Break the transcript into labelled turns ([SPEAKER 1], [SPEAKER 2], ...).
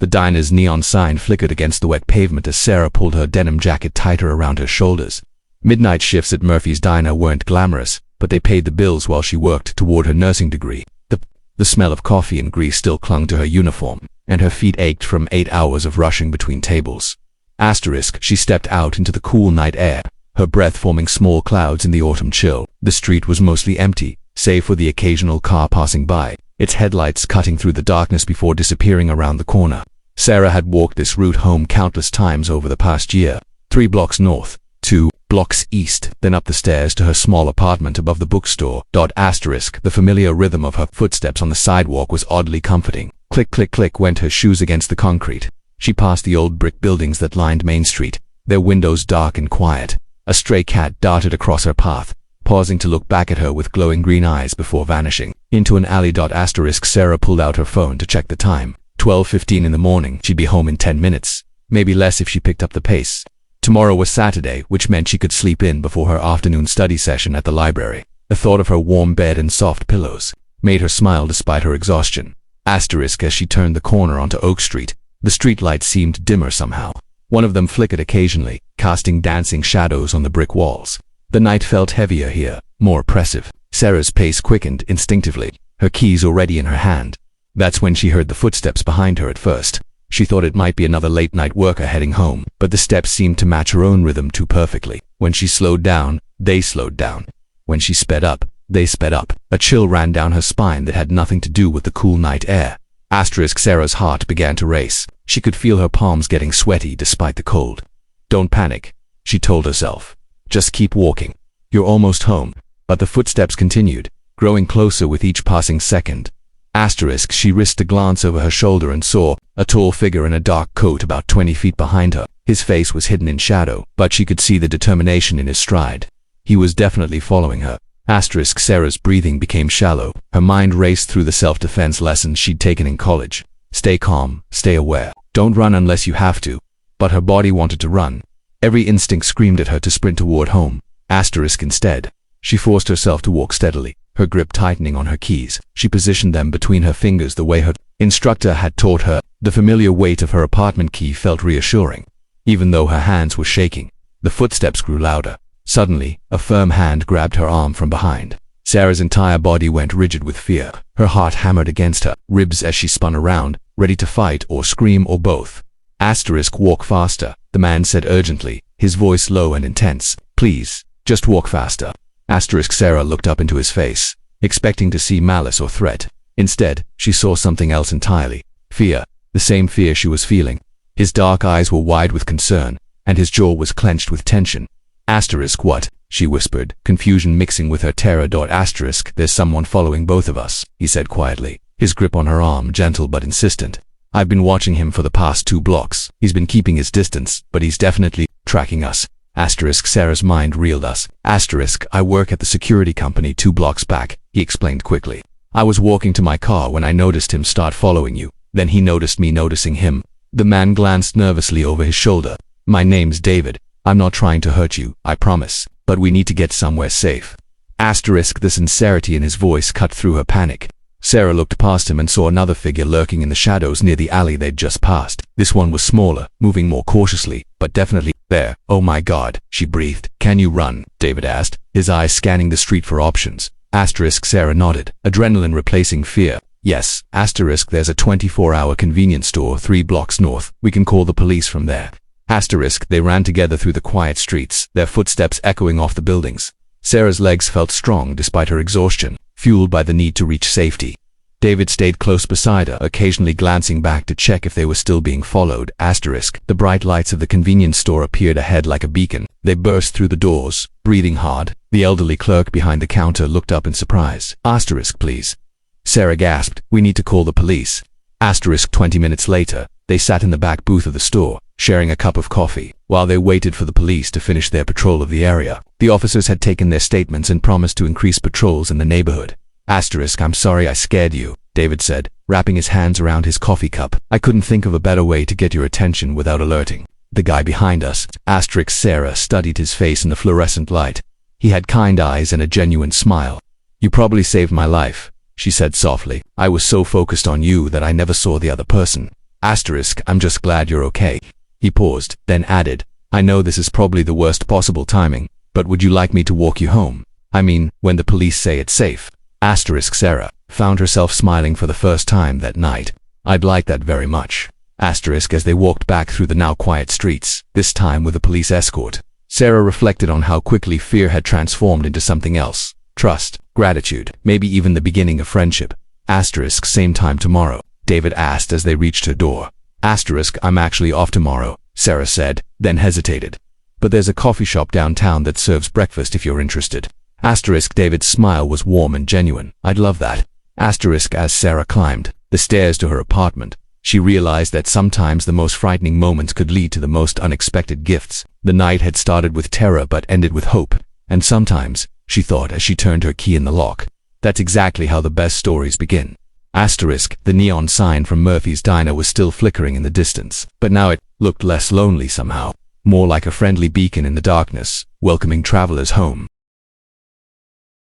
[SPEAKER 1] The diner's neon sign flickered against the wet pavement as Sarah pulled her denim jacket tighter around her shoulders. Midnight shifts at Murphy's Diner weren't glamorous, but they paid the bills while she worked toward her nursing degree. The smell of coffee and grease still clung to her uniform, and her feet ached from 8 hours of rushing between tables. She stepped out into the cool night air, her breath forming small clouds in the autumn chill. The street was mostly empty, save for the occasional car passing by, its headlights cutting through the darkness before disappearing around the corner. Sarah had walked this route home countless times over the past year, 3 blocks north, 2 blocks east, then up the stairs to her small apartment above the bookstore. The familiar rhythm of her footsteps on the sidewalk was oddly comforting. Click, click, click went her shoes against the concrete. She passed the old brick buildings that lined Main Street, their windows dark and quiet. A stray cat darted across her path, pausing to look back at her with glowing green eyes before vanishing into an alley. Sarah pulled out her phone to check the time. 12:15 in the morning. She'd be home in 10 minutes, maybe less if she picked up the pace. Tomorrow was Saturday, which meant she could sleep in before her afternoon study session at the library. The thought of her warm bed and soft pillows made her smile despite her exhaustion. As she turned the corner onto Oak Street, the streetlights seemed dimmer somehow. One of them flickered occasionally, casting dancing shadows on the brick walls. The night felt heavier here, more oppressive. Sarah's pace quickened instinctively, her keys already in her hand. That's when she heard the footsteps behind her. At first, she thought it might be another late-night worker heading home, but the steps seemed to match her own rhythm too perfectly. When she slowed down, they slowed down. When she sped up, they sped up. A chill ran down her spine that had nothing to do with the cool night air. Sarah's heart began to race. She could feel her palms getting sweaty despite the cold. Don't panic, she told herself. Just keep walking. You're almost home. But the footsteps continued, growing closer with each passing second. She risked a glance over her shoulder and saw a tall figure in a dark coat about 20 feet behind her. His face was hidden in shadow, but she could see the determination in his stride. He was definitely following her. Sarah's breathing became shallow. Her mind raced through the self-defense lessons she'd taken in college. Stay calm, stay aware. Don't run unless you have to. But her body wanted to run. Every instinct screamed at her to sprint toward home. Instead, she forced herself to walk steadily, her grip tightening on her keys. She positioned them between her fingers the way her instructor had taught her. The familiar weight of her apartment key felt reassuring. Even though her hands were shaking, the footsteps grew louder. Suddenly, a firm hand grabbed her arm from behind. Sarah's entire body went rigid with fear. Her heart hammered against her ribs as she spun around, ready to fight or scream or both. Walk faster, the man said urgently, his voice low and intense. Please, just walk faster. Sarah looked up into his face, expecting to see malice or threat. Instead, she saw something else entirely. Fear, the same fear she was feeling. His dark eyes were wide with concern, and his jaw was clenched with tension. What? She whispered, confusion mixing with her terror. There's someone following both of us, he said quietly, his grip on her arm gentle but insistent. I've been watching him for the past 2 blocks. He's been keeping his distance, but he's definitely tracking us. Sarah's mind reeled us. I work at the security company 2 blocks back, he explained quickly. I was walking to my car when I noticed him start following you. Then he noticed me noticing him. The man glanced nervously over his shoulder. My name's David. I'm not trying to hurt you, I promise, but we need to get somewhere safe. The sincerity in his voice cut through her panic. Sarah looked past him and saw another figure lurking in the shadows near the alley they'd just passed. This one was smaller, moving more cautiously, but definitely there. Oh my God, she breathed. Can you run? David asked, his eyes scanning the street for options. Sarah nodded, adrenaline replacing fear. Yes, there's a 24-hour convenience store 3 blocks north. We can call the police from there. They ran together through the quiet streets, their footsteps echoing off the buildings. Sarah's legs felt strong despite her exhaustion, fueled by the need to reach safety. David stayed close beside her, occasionally glancing back to check if they were still being followed. The bright lights of the convenience store appeared ahead like a beacon. They burst through the doors, breathing hard. The elderly clerk behind the counter looked up in surprise. Please. Sarah gasped, we need to call the police. 20 minutes later, they sat in the back booth of the store, sharing a cup of coffee, while they waited for the police to finish their patrol of the area. The officers had taken their statements and promised to increase patrols in the neighborhood. I'm sorry I scared you, David said, wrapping his hands around his coffee cup. I couldn't think of a better way to get your attention without alerting the guy behind us. Sarah studied his face in the fluorescent light. He had kind eyes and a genuine smile. You probably saved my life, she said softly. I was so focused on you that I never saw the other person. Asterisk, I'm just glad you're okay. He paused, then added, I know this is probably the worst possible timing, but would you like me to walk you home? I mean, when the police say it's safe. Asterisk, Sarah found herself smiling for the first time that night. I'd like that very much. Asterisk, as they walked back through the now quiet streets, this time with a police escort. Sarah reflected on how quickly fear had transformed into something else. Trust, gratitude, maybe even the beginning of friendship. Asterisk, same time tomorrow, David asked as they reached her door. Asterisk, I'm actually off tomorrow, Sarah said, then hesitated. But there's a coffee shop downtown that serves breakfast if you're interested. Asterisk, David's smile was warm and genuine. I'd love that. Asterisk, as Sarah climbed the stairs to her apartment, she realized that sometimes the most frightening moments could lead to the most unexpected gifts. The night had started with terror but ended with hope. And sometimes, she thought as she turned her key in the lock, that's exactly how the best stories begin. Asterisk, the neon sign from Murphy's Diner was still flickering in the distance, but now it looked less lonely somehow, more like a friendly beacon in the darkness, welcoming travelers home.